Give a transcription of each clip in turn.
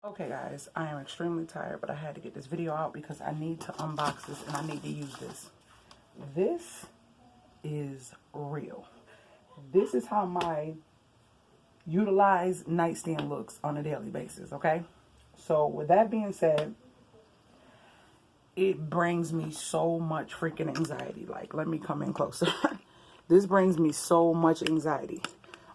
Okay guys, I am extremely tired, but I had to get this video out because I need to unbox this and I need to use this. This is real. This is how my utilized nightstand looks on a daily basis, okay? So with that being said, it brings me so much freaking anxiety. Like, let me come in closer. This brings me so much anxiety.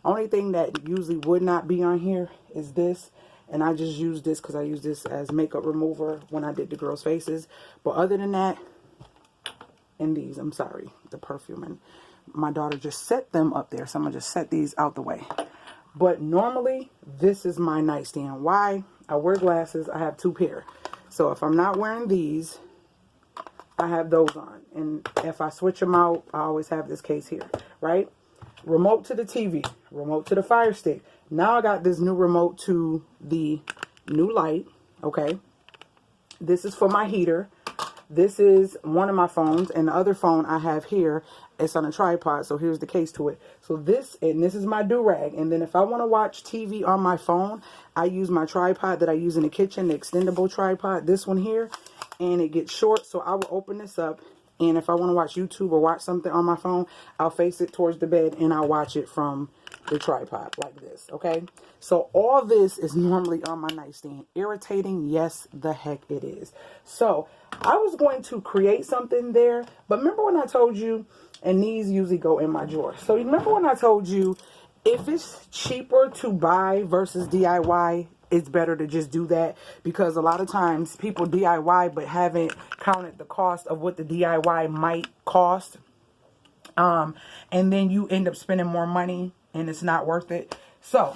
Only thing that usually would not be on here is this. And I just use this because I use this as makeup remover when I did the girls' faces. But other than that, and these, I'm sorry, the perfume. And my daughter just set them up there. So I'm going to just set these out the way. But normally, this is my nightstand. Why? I wear glasses. I have 2 pair. So if I'm not wearing these, I have those on. And if I switch them out, I always have this case here, right? Remote to the TV. Remote to the Fire Stick. Now I got this new remote to the new light, okay? This is for my heater. This is one of my phones, and the other phone I have here, it's on a tripod, so here's the case to it. So this is my do-rag, and then if I want to watch TV on my phone, I use my tripod that I use in the kitchen, the extendable tripod, this one here, and it gets short, so I will open this up, and if I want to watch YouTube or watch something on my phone, I'll face it towards the bed, and I'll watch it from the tripod like this, okay? So all this is normally on my nightstand. Irritating? Yes, the heck it is. So I was going to create something there, but remember when I told you, and these usually go in my drawer. So remember when I told you, if it's cheaper to buy versus DIY, it's better to just do that, because a lot of times people DIY but haven't counted the cost of what the DIY might cost. And then you end up spending more money and it's not worth it. So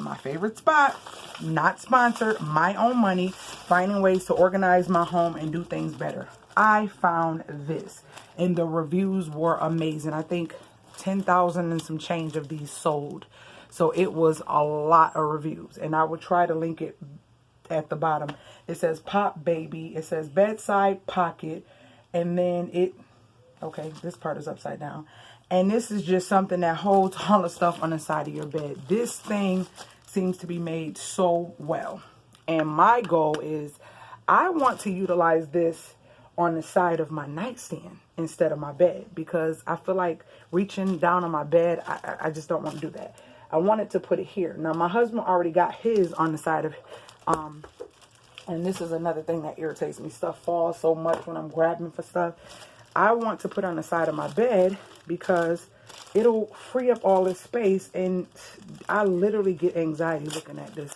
my favorite spot, not sponsored, my own money, finding ways to organize my home and do things better. I found this and the reviews were amazing. I think 10,000 and some change of these sold. So it was a lot of reviews, and I will try to link it at the bottom. It says Pop Baby. It says Bedside Pocket. And then okay, this part is upside down. And this is just something that holds all the stuff on the side of your bed. This thing seems to be made so well. And my goal is I want to utilize this on the side of my nightstand instead of my bed, because I feel like reaching down on my bed, I just don't want to do that. I wanted to put it here. Now, my husband already got his on the side of, and this is another thing that irritates me. Stuff falls so much when I'm grabbing for stuff. I want to put it on the side of my bed because it'll free up all this space, and I literally get anxiety looking at this.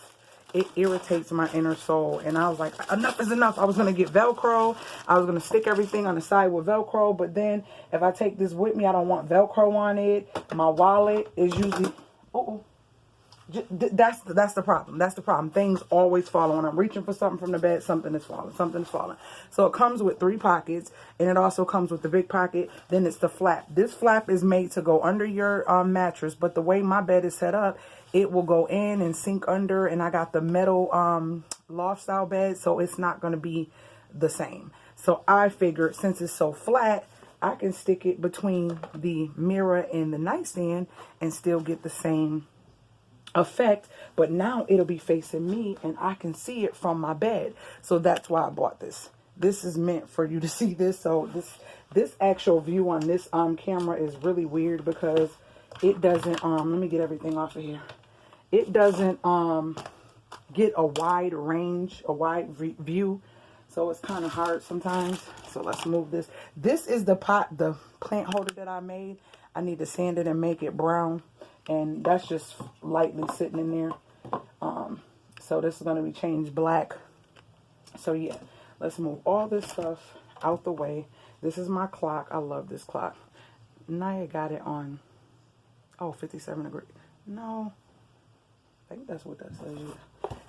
It irritates my inner soul, and I was like, enough is enough. I was going to get Velcro. I was going to stick everything on the side with Velcro, but then if I take this with me, I don't want Velcro on it. My wallet is usually... That's the problem. That's the problem. Things always fall. When I'm reaching for something from the bed, something is falling. Something is falling. So it comes with 3 pockets, and it also comes with the big pocket. Then it's the flap. This flap is made to go under your mattress, but the way my bed is set up, it will go in and sink under, and I got the metal loft style bed, so it's not going to be the same. So I figured, since it's so flat, I can stick it between the mirror and the nightstand and still get the same effect, but now it'll be facing me and I can see it from my bed. So that's why I bought this. This is meant for you to see this. So this actual view on this camera is really weird because it doesn't let me get everything off of here. It doesn't get a wide range, a wide view. So it's kind of hard sometimes. So let's move this. This is the plant holder that I made. I need to sand it and make it brown. And that's just lightly sitting in there. So this is going to be changed black. So yeah, let's move all this stuff out the way. This is my clock. I love this clock. Naya got it on, 57 degrees. No, I think that's what that says.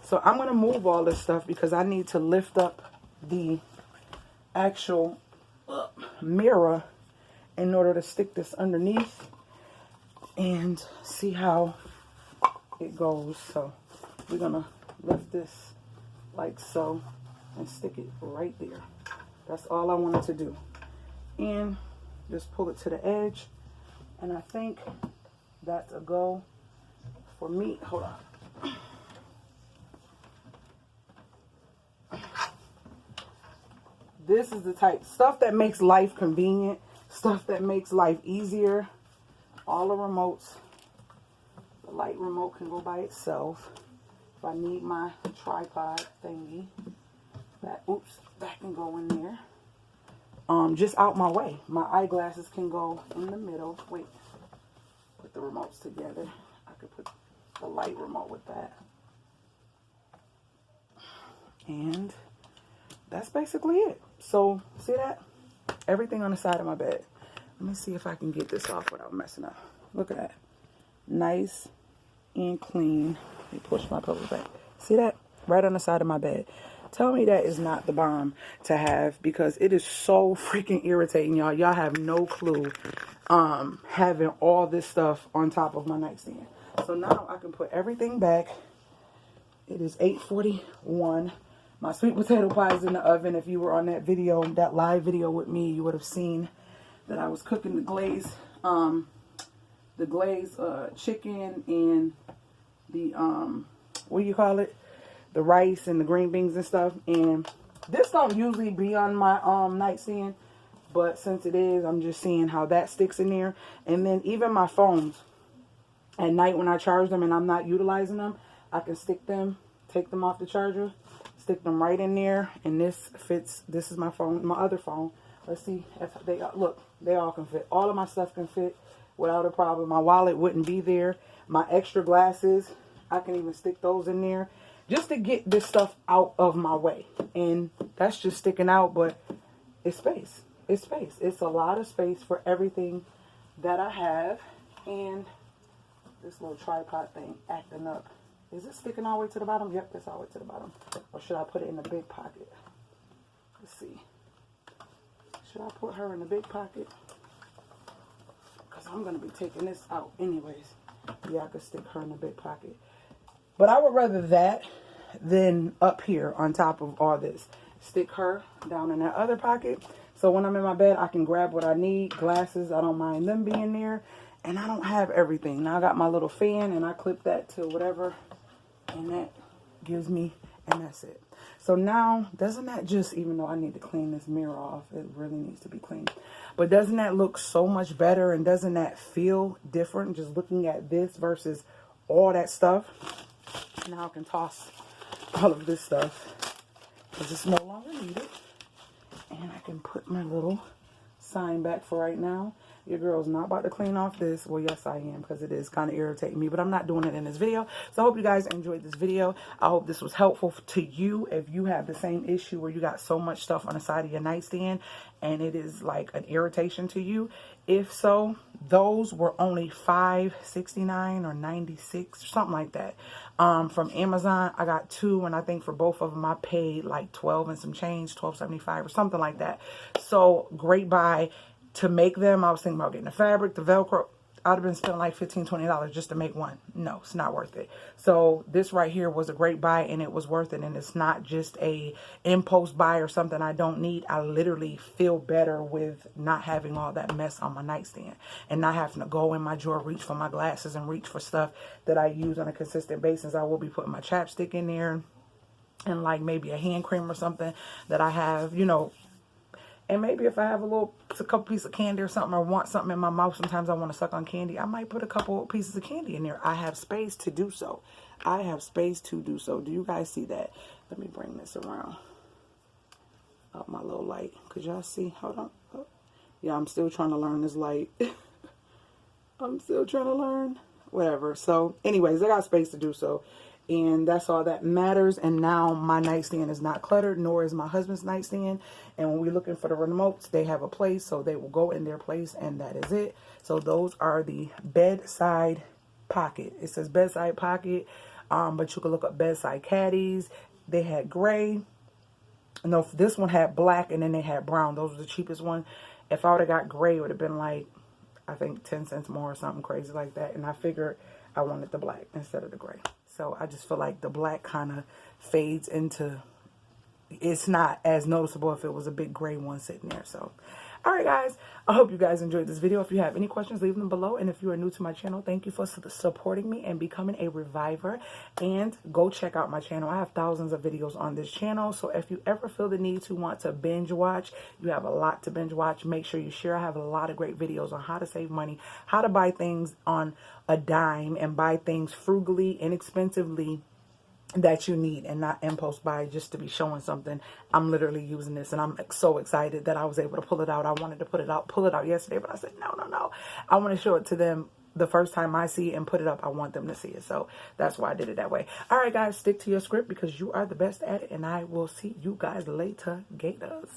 So I'm going to move all this stuff because I need to lift up the actual mirror in order to stick this underneath and see how it goes. So we're gonna lift this like so and stick it right there. That's all I wanted to do. And just pull it to the edge, and I think that's a go for me. Hold on. This is the type stuff that makes life convenient, stuff that makes life easier. All the remotes. The light remote can go by itself. If I need my tripod thingy, that can go in there. Just out my way. My eyeglasses can go in the middle. Wait, put the remotes together. I could put the light remote with that. And that's basically it. So, see that? Everything on the side of my bed. Let me see if I can get this off without messing up. Look at that. Nice and clean. Let me push my pillow back. See that? Right on the side of my bed. Tell me that is not the bomb to have, because it is so freaking irritating, y'all. Y'all have no clue having all this stuff on top of my nightstand. So now I can put everything back. It is 8:41. My sweet potato pie is in the oven. If you were on that video, that live video with me, you would have seen that I was cooking the glazed chicken and the what do you call it? The rice and the green beans and stuff. And this don't usually be on my nightstand, but since it is, I'm just seeing how that sticks in there. And then even my phones at night when I charge them and I'm not utilizing them, I can stick them, take them off the charger, stick them right in there, and this fits. This is my phone, my other phone. Let's see if they look. They all can fit. All of my stuff can fit without a problem. My wallet wouldn't be there. My extra glasses, I can even stick those in there just to get this stuff out of my way. And that's just sticking out, but it's space. It's space. It's a lot of space for everything that I have. And this little tripod thing acting up. Is it sticking all the way to the bottom? Yep, it's all the way to the bottom. Or should I put it in the big pocket? Let's see. Should I put her in the big pocket? Because I'm going to be taking this out anyways. Yeah, I could stick her in the big pocket. But I would rather that than up here on top of all this. Stick her down in that other pocket. So when I'm in my bed, I can grab what I need. Glasses, I don't mind them being there. And I don't have everything. Now I got my little fan and I clip that to whatever. And that gives me, and that's it. So now, doesn't that just, even though I need to clean this mirror off, it really needs to be cleaned. But doesn't that look so much better, and doesn't that feel different just looking at this versus all that stuff? Now I can toss all of this stuff because it's no longer needed. And I can put my little sign back for right now. Your girl's not about to clean off this. Well, yes, I am, because it is kind of irritating me. But I'm not doing it in this video. So I hope you guys enjoyed this video. I hope this was helpful to you if you have the same issue where you got so much stuff on the side of your nightstand and it is like an irritation to you. If so, those were only $5.69 or $96, something like that. From Amazon, I got two, and I think for both of them I paid like $12 and some change, $12.75 or something like that. So great buy. To make them, I was thinking about getting the fabric, the Velcro. I'd have been spending like $15, $20 just to make one. No, it's not worth it. So this right here was a great buy, and it was worth it. And it's not just a impulse buy or something I don't need. I literally feel better with not having all that mess on my nightstand and not having to go in my drawer, reach for my glasses and reach for stuff that I use on a consistent basis. I will be putting my chapstick in there and like maybe a hand cream or something that I have, you know. And maybe if I have a couple pieces of candy or something, or want something in my mouth, sometimes I want to suck on candy, I might put a couple pieces of candy in there. I have space to do so. I have space to do so. Do you guys see that? Let me bring this around. Up my little light. Could y'all see? Hold on. Oh. Yeah, I'm still trying to learn this light. I'm still trying to learn. Whatever. So, anyways, I got space to do so. And that's all that matters. And now my nightstand is not cluttered, nor is my husband's nightstand. And when we're looking for the remotes, they have a place, so they will go in their place, and that is it. So those are the bedside pocket. It says bedside pocket, but you can look up bedside caddies. They had gray. No, this one had black, and then they had brown. Those were the cheapest one. If I would have got gray, it would have been like, I think 10 cents more or something crazy like that. And I figured I wanted the black instead of the gray. So I just feel like the black kind of fades into, it's not as noticeable if it was a big gray one sitting there. So All right, guys, I hope you guys enjoyed this video. If you have any questions, leave them below. And if you are new to my channel, thank you for supporting me and becoming a reviver. And go check out my channel. I have thousands of videos on this channel. So if you ever feel the need to want to binge watch, you have a lot to binge watch. Make sure you share. I have a lot of great videos on how to save money, how to buy things on a dime and buy things frugally, inexpensively, that you need, and not impulse buy just to be showing something. I'm literally using this, and I'm so excited that I was able to pull it out. I wanted to pull it out yesterday, but I said, no. I want to show it to them the first time I see it and put it up. I want them to see it. So that's why I did it that way. All right, guys, stick to your script because you are the best at it, and I will see you guys later, gators.